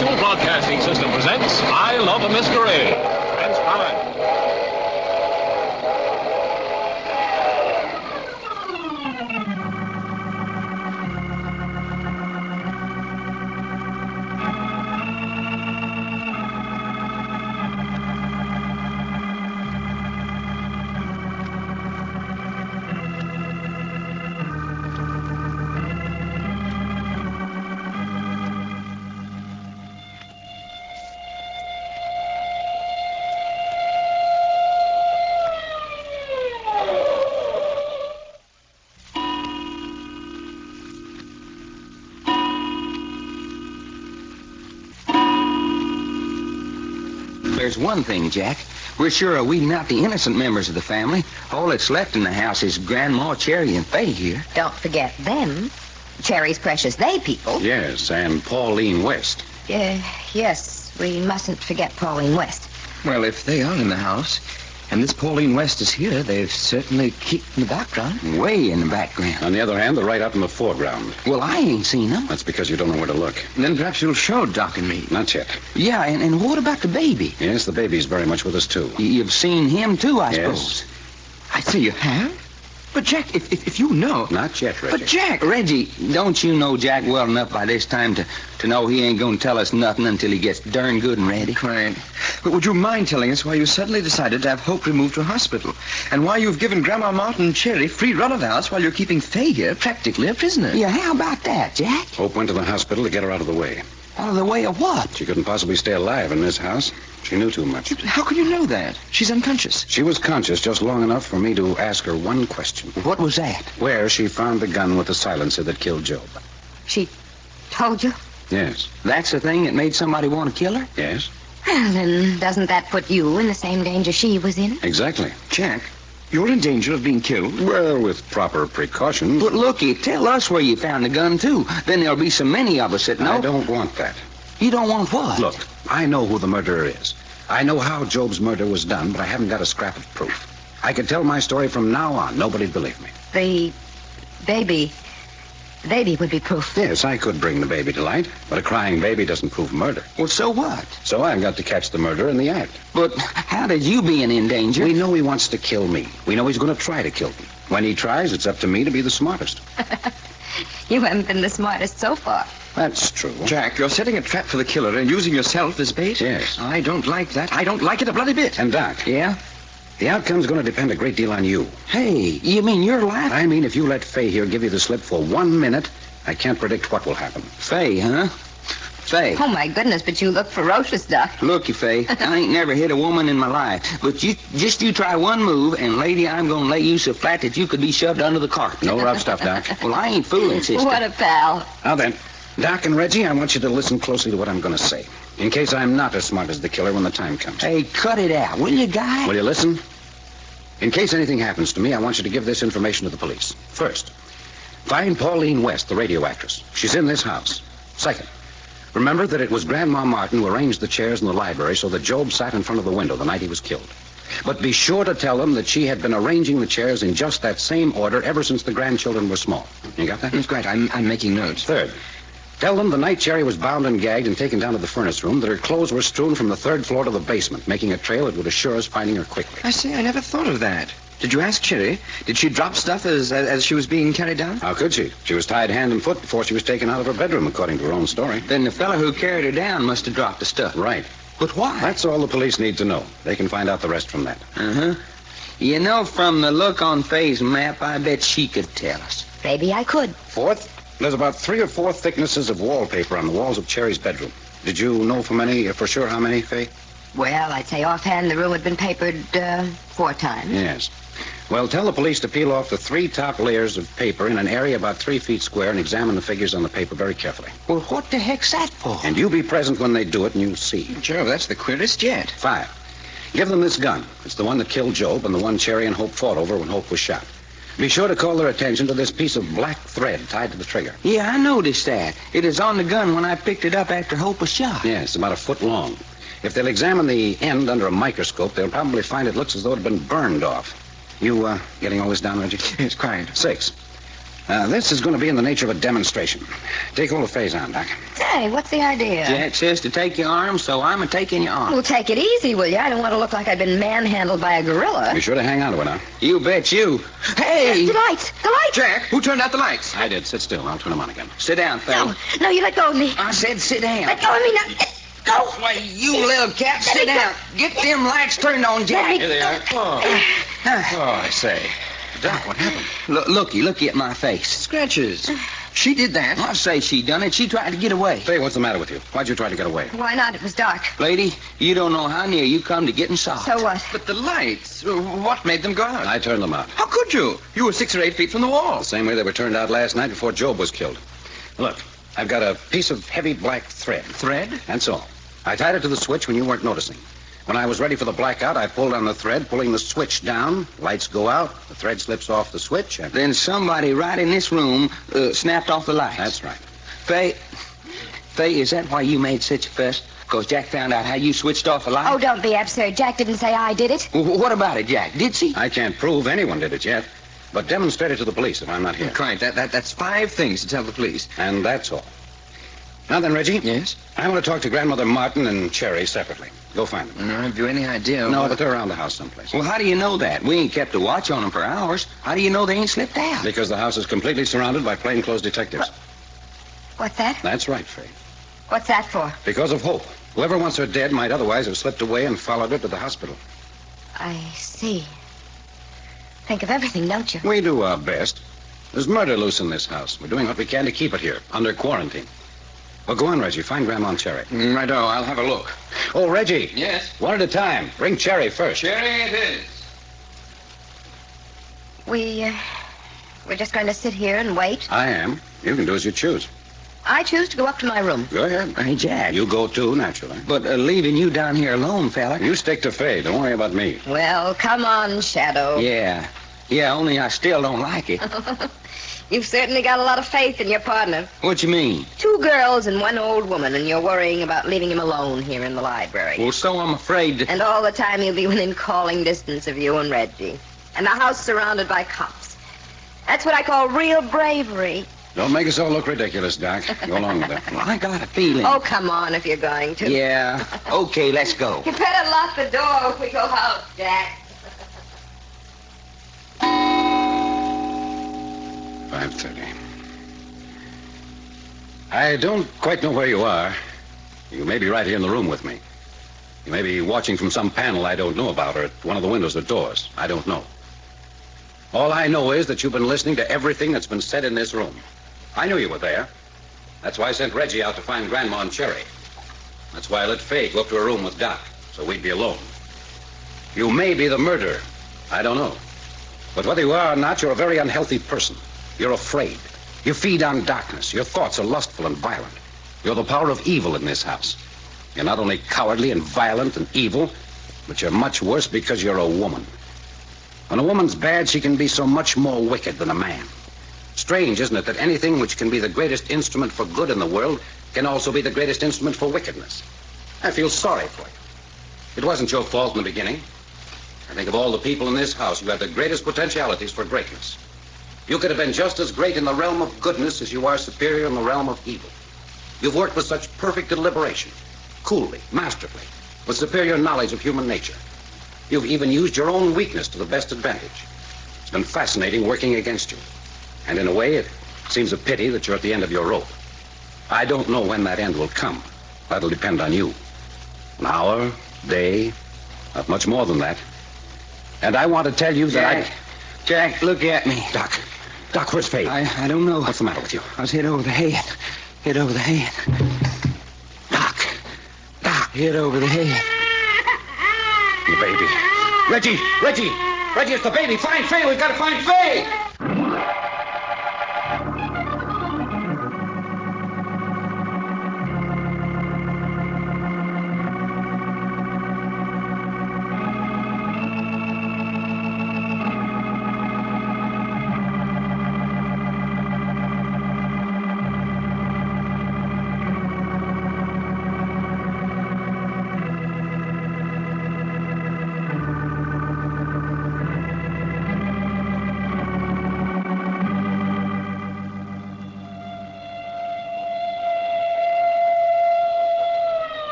National Broadcasting System presents I Love a Mystery. Transcribed. There's one thing, Jack. We're sure are weeding out the innocent members of the family. All that's left in the house is Grandma, Cherry, and Fay here. Don't forget them. Cherry's precious they people. Yes, and Pauline West. Yes, we mustn't forget Pauline West. Well, if they are in the house, and this Pauline West is here, they've certainly kept in the background. Way in the background. On the other hand, they're right up in the foreground. Well, I ain't seen them. That's because you don't know where to look. Then perhaps you'll show Doc and me. Not yet. Yeah, and what about the baby? Yes, the baby's very much with us, too. You've seen him, too, I Yes. suppose. I say you have? But, Jack, if you know... Not yet, Reggie. But, Jack... Reggie, don't you know Jack well enough by this time to know he ain't going to tell us nothing until he gets darn good and ready? Right. But would you mind telling us why you suddenly decided to have Hope removed to a hospital? And why you've given Grandma Martin and Cherry free run of the house while you're keeping Fay here practically a prisoner? Yeah, how about that, Jack? Hope went to the hospital to get her out of the way. Out of the way of what? She couldn't possibly stay alive in this house. She knew too much. How can you know that? She's unconscious. She was conscious just long enough for me to ask her one question. What was that? Where she found the gun with the silencer that killed Job. She told you? Yes. That's the thing that made somebody want to kill her? Yes. Well, then doesn't that put you in the same danger she was in? Exactly. Jack, you're in danger of being killed. Well, with proper precautions. But looky, tell us where you found the gun, too. Then there'll be so many of us that know. I don't want that. You don't want what? Look, I know who the murderer is. I know how Job's murder was done, but I haven't got a scrap of proof. I could tell my story from now on. Nobody'd believe me. The baby would be proof. Yes, I could bring the baby to light, but a crying baby doesn't prove murder. Well, so what? So I've got to catch the murderer in the act. But how did you being in danger? We know he wants to kill me. We know he's going to try to kill me. When he tries, it's up to me to be the smartest. You haven't been the smartest so far. That's true. Jack, you're setting a trap for the killer and using yourself as bait? Yes. I don't like that. I don't like it a bloody bit. And Doc. Yeah? The outcome's going to depend a great deal on you. Hey, you mean you're laughing? I mean, if you let Fay here give you the slip for 1 minute, I can't predict what will happen. Fay, huh? Fay. Oh, my goodness, but you look ferocious, Doc. Looky, Fay, I ain't never hit a woman in my life. But you try one move, and lady, I'm going to lay you so flat that you could be shoved under the carpet. No rough stuff, Doc. Well, I ain't fooling, sister. What a pal. Now then, Doc and Reggie, I want you to listen closely to what I'm going to say, in case I'm not as smart as the killer when the time comes. Hey, cut it out, will you, guy? Will you listen? In case anything happens to me, I want you to give this information to the police. First, find Pauline West, the radio actress. She's in this house. Second, remember that it was Grandma Martin who arranged the chairs in the library so that Job sat in front of the window the night he was killed. But be sure to tell them that she had been arranging the chairs in just that same order ever since the grandchildren were small. You got that? That's great. I'm making notes. Third, tell them the night Cherry was bound and gagged and taken down to the furnace room that her clothes were strewn from the 3rd floor to the basement, making a trail that would assure us finding her quickly. I say, I never thought of that. Did you ask Cherry? Did she drop stuff as she was being carried down? How could she? She was tied hand and foot before she was taken out of her bedroom, according to her own story. Then the fella who carried her down must have dropped the stuff. Right. But why? That's all the police need to know. They can find out the rest from that. Uh-huh. You know, from the look on Fay's map, I bet she could tell us. Maybe I could. Fourth, there's about 3 or 4 thicknesses of wallpaper on the walls of Cherry's bedroom. Did you know for sure how many, Fay? Well, I'd say offhand the room had been papered 4 times. Yes. Well, tell the police to peel off the 3 top layers of paper in an area about 3 feet square and examine the figures on the paper very carefully. Well, what the heck's that for? And you be present when they do it, and you'll see. Joe, that's the queerest yet. 5, give them this gun. It's the one that killed Job and the one Cherry and Hope fought over when Hope was shot. Be sure to call their attention to this piece of black thread tied to the trigger. Yeah, I noticed that. It is on the gun when I picked it up after Hope was shot. Yes, about 1 foot long. If they'll examine the end under a microscope, they'll probably find it looks as though it had been burned off. You getting all this down, Reggie? It's quiet. 6, This is going to be in the nature of a demonstration. Take hold of Faye's arm, Doc. Say, what's the idea? Jack says to take your arm, so I'm taking your arm. Well, take it easy, will you? I don't want to look like I've been manhandled by a gorilla. Be sure to hang on to it now. You bet you. Hey! The lights! The lights! Jack, who turned out the lights? I did. Sit still. I'll turn them on again. Sit down, Faye. No, you let go of me. I said sit down. Let go of me now. Let go. Why, you little cat, Let sit me down. Get them lights turned on, Jack. Let me- Here they are. Oh, I say. Doc, what happened? Looky at my face. Scratches. She did that. I say she done it. She tried to get away. Faye, what's the matter with you? Why'd you try to get away? Why not? It was dark. Lady, you don't know how near you come to getting soft. So what? But the lights, what made them go out? I turned them out. How could you? You were 6 or 8 feet from the wall. The same way they were turned out last night before Job was killed. Look, I've got a piece of heavy black thread. Thread? That's all. I tied it to the switch when you weren't noticing. When I was ready for the blackout, I pulled on the thread, pulling the switch down. Lights go out, the thread slips off the switch, and... Then somebody right in this room snapped off the lights. That's right. Faye, is that why you made such a fuss? Because Jack found out how you switched off the light? Oh, don't be absurd. Jack didn't say I did it. What about it, Jack? Did she? I can't prove anyone did it yet, but demonstrate it to the police if I'm not here. Quite. That's 5 things to tell the police. And that's all. Now then, Reggie. Yes? I want to talk to Grandmother Martin and Cherry separately. Go find them. Have you any idea? No, but they're around the house someplace. Well, how do you know that? We ain't kept a watch on them for hours. How do you know they ain't slipped out? Because the house is completely surrounded by plainclothes detectives. What's that? That's right, Faye. What's that for? Because of Hope. Whoever wants her dead might otherwise have slipped away and followed her to the hospital. I see. Think of everything, don't you? We do our best. There's murder loose in this house. We're doing what we can to keep it here, under quarantine. Well, go on, Reggie. Find Grandma and Cherry. Righto, I'll have a look. Oh, Reggie. Yes? One at a time. Bring Cherry first. Cherry it is. We're just going to sit here and wait. I am. You can do as you choose. I choose to go up to my room. Go ahead. Hey, Jack. You go too, naturally. But leaving you down here alone, fella. You stick to Faye. Don't worry about me. Well, come on, Shadow. Yeah, only I still don't like it. You've certainly got a lot of faith in your partner. What you mean? 2 girls and 1 old woman, and you're worrying about leaving him alone here in the library. Well, so I'm afraid to... And all the time he'll be within calling distance of you and Reggie. And the house surrounded by cops. That's what I call real bravery. Don't make us all look ridiculous, Doc. Go along with it. Well, I got a feeling. Oh, come on if you're going to. Yeah. Okay, let's go. You better lock the door if we go out, Jack. 5:30. I don't quite know where you are. You may be right here in the room with me. You may be watching from some panel I don't know about, or at one of the windows or doors. I don't know. All I know is that you've been listening to everything that's been said in this room. I knew you were there. That's why I sent Reggie out to find Grandma and Cherry. That's why I let Faye go up to her room with Doc, so we'd be alone. You may be the murderer. I don't know. But whether you are or not, you're a very unhealthy person. You're afraid. You feed on darkness. Your thoughts are lustful and violent. You're the power of evil in this house. You're not only cowardly and violent and evil, but you're much worse because you're a woman. When a woman's bad, she can be so much more wicked than a man. Strange, isn't it, that anything which can be the greatest instrument for good in the world can also be the greatest instrument for wickedness? I feel sorry for you. It wasn't your fault in the beginning. I think of all the people in this house, you have the greatest potentialities for greatness. You could have been just as great in the realm of goodness as you are superior in the realm of evil. You've worked with such perfect deliberation, coolly, masterfully, with superior knowledge of human nature. You've even used your own weakness to the best advantage. It's been fascinating working against you. And in a way, it seems a pity that you're at the end of your rope. I don't know when that end will come. That'll depend on you. An hour, day, not much more than that. And I want to tell you that Jack, look at me. Doc, where's Faye? I don't know. What's the matter with you? I was hit over the head. Hit over the head. Doc, Hit over the head. the baby. Reggie, it's the baby. Find Faye. We've got to find Faye.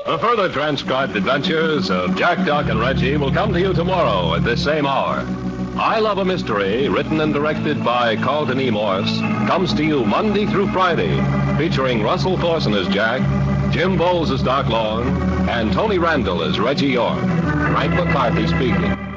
The further transcribed adventures of Jack, Doc, and Reggie will come to you tomorrow at this same hour. I Love a Mystery, written and directed by Carlton E. Morse, comes to you Monday through Friday, featuring Russell Thorson as Jack, Jim Bowles as Doc Long, and Tony Randall as Reggie York. Frank McCarthy speaking.